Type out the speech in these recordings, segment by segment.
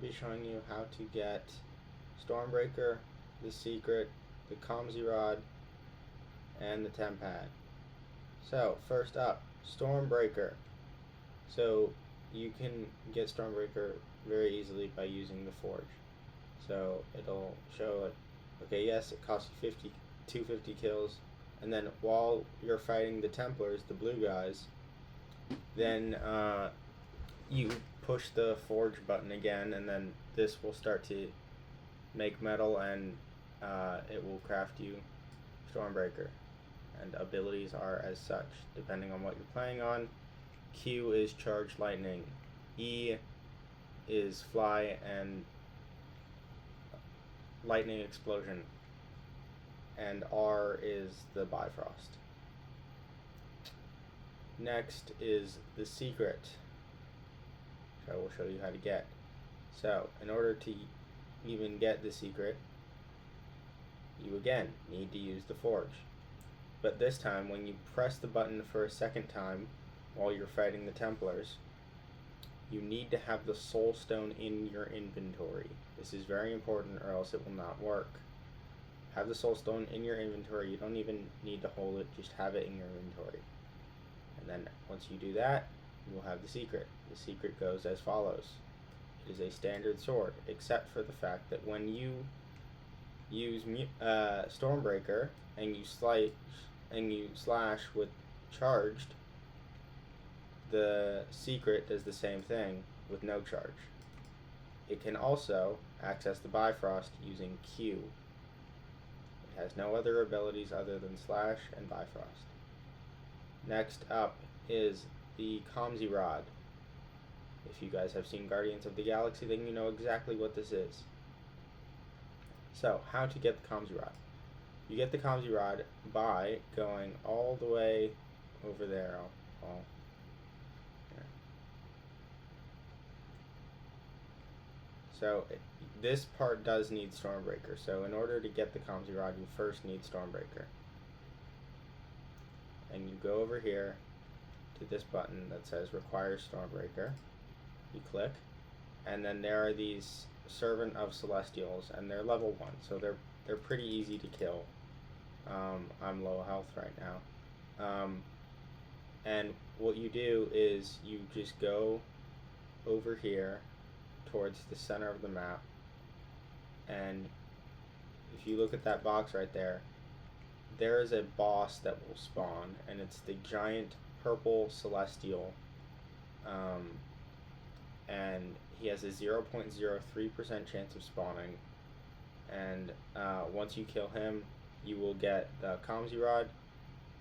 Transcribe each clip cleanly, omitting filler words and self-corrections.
to be showing you how to get Stormbreaker, the Secret, the Comsy Rod, and the Tempad. So, first up, Stormbreaker. So, you can get Stormbreaker very easily by using the Forge. So, it'll show like, okay, yes, it costs you 250 kills, and then while you're fighting the Templars, the blue guys, then you push the Forge button again, and then this will start to make metal, and it will craft you Stormbreaker. And abilities are as such, depending on what you're playing on. Q is Charged Lightning, E is Fly and Lightning Explosion, and R is the Bifrost. Next is the Secret, which I will show you how to get. So, in order to even get the Secret, you again need to use the Forge. But this time, when you press the button for a second time while you're fighting the Templars, you need to have the Soul Stone in your inventory. This is very important, or else it will not work. Have the Soul Stone in your inventory. You don't even need to hold it, just have it in your inventory. And then once you do that, you will have the Secret. The Secret goes as follows. It is a standard sword, except for the fact that when you use Stormbreaker and you slash with Charged, the Secret does the same thing with no charge. It can also access the Bifrost using Q. It has no other abilities other than slash and Bifrost. Next up is the Comsy Rod. If you guys have seen Guardians of the Galaxy, then you know exactly what this is. So, how to get the Comsy Rod? You get the Comsy Rod by going all the way over there. So, this part does need Stormbreaker. So, in order to get the Comsy Rod, you first need Stormbreaker. And you go over here to this button that says Require Stormbreaker. You click, and then there are these Servant of Celestials, and they're level 1, so they're pretty easy to kill. I'm low health right now. And what you do is you just go over here towards the center of the map, and if you look at that box right there, there is a boss that will spawn, and it's the giant purple celestial, and he has a 0.03% chance of spawning, and once you kill him, you will get the Comsy Rod,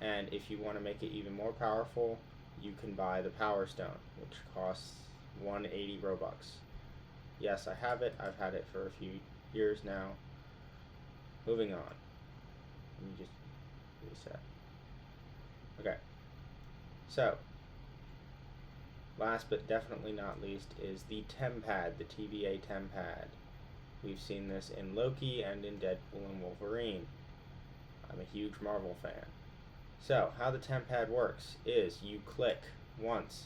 and if you want to make it even more powerful, you can buy the Power Stone, which costs 180 Robux. Yes, I have it. I've had it for a few years now. Moving on. Let me just reset. Okay. So, last but definitely not least is the Tempad, the TVA Tempad. We've seen this in Loki and in Deadpool and Wolverine. I'm a huge Marvel fan. So, how the Tempad works is you click once.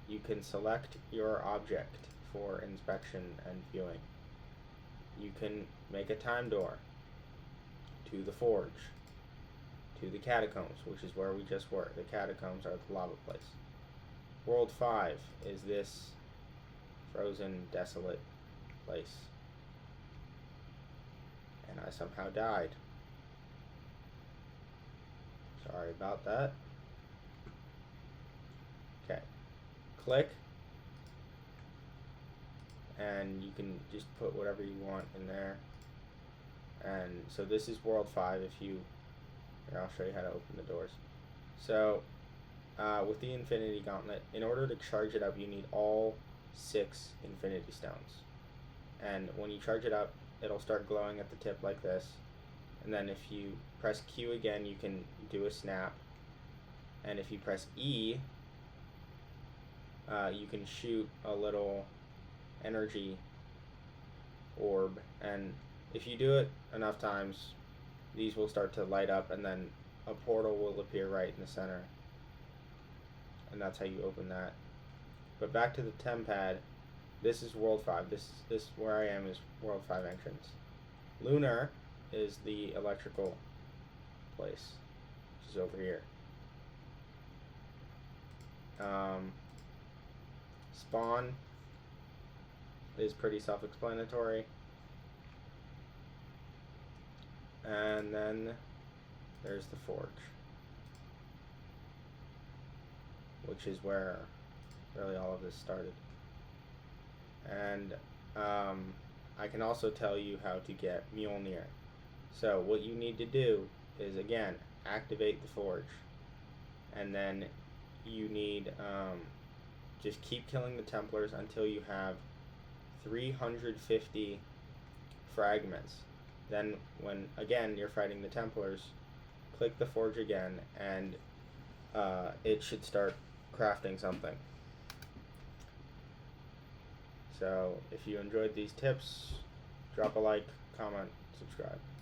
You can select your object for inspection and viewing. You can make a time door to the Forge, to the Catacombs, which is where we just were. The Catacombs are the lava place. World 5 is this frozen, desolate place. And I somehow died. Sorry about that. Okay. Click. And you can just put whatever you want in there. And so this is World 5. Here, I'll show you how to open the doors. So, with the Infinity Gauntlet, in order to charge it up, you need all 6 Infinity Stones. And when you charge it up, it'll start glowing at the tip like this. And then if you press Q again, you can do a snap. And if you press E, you can shoot a little energy orb. And if you do it enough times, these will start to light up, and then a portal will appear right in the center. And that's how you open that. But back to the Tempad, this is World 5. This where I am is World 5 entrance. Lunar is the electrical place, which is over here. Spawn is pretty self-explanatory. And then there's the forge, which is where really all of this started. And I can also tell you how to get Mjolnir. So what you need to do is, again, activate the forge, and then you need just keep killing the Templars until you have 350 fragments. Then when again you're fighting the Templars, click the forge again, and it should start crafting something. So if you enjoyed these tips, drop a like, comment, subscribe.